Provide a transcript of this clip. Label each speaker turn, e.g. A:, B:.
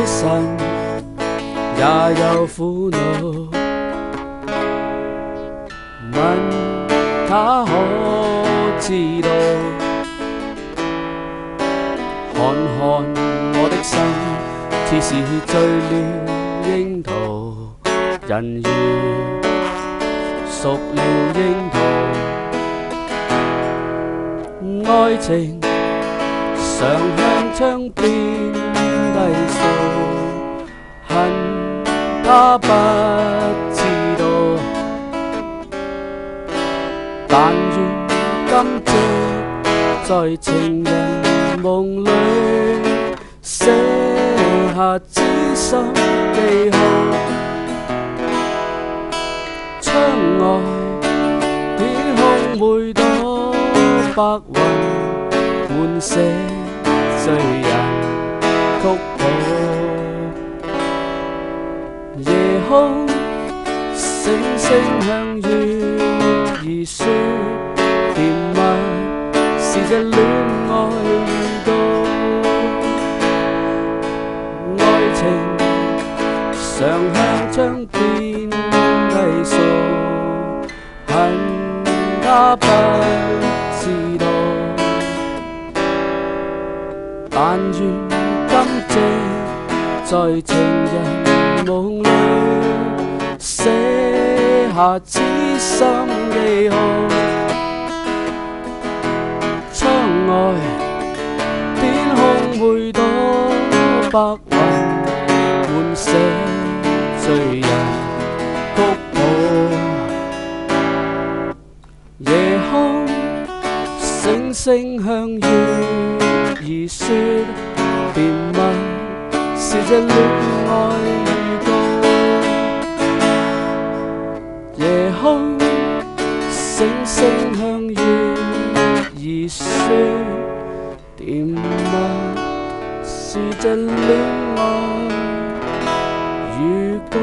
A: 神也有苦惱，問他可知道？看看我的心，似是醉了櫻桃，人如熟了櫻桃，愛情常向窗邊低訴，恨他不知道，但願今夕在情人夢裏寫下知心記號。窗外天空每朵白雲，滿寫醉人曲譜。夜空星星向月兒說，甜蜜是這戀愛預告。愛情常向窗邊低訴，恨他不知道，但願今夕在情人夢裏寫下知心記號。窗外天空每朵白雲，滿寫醉人曲譜。夜空星星向月兒說，甜蜜是這戀愛預告。夜空星星向月兒說，甜蜜是這戀愛預告。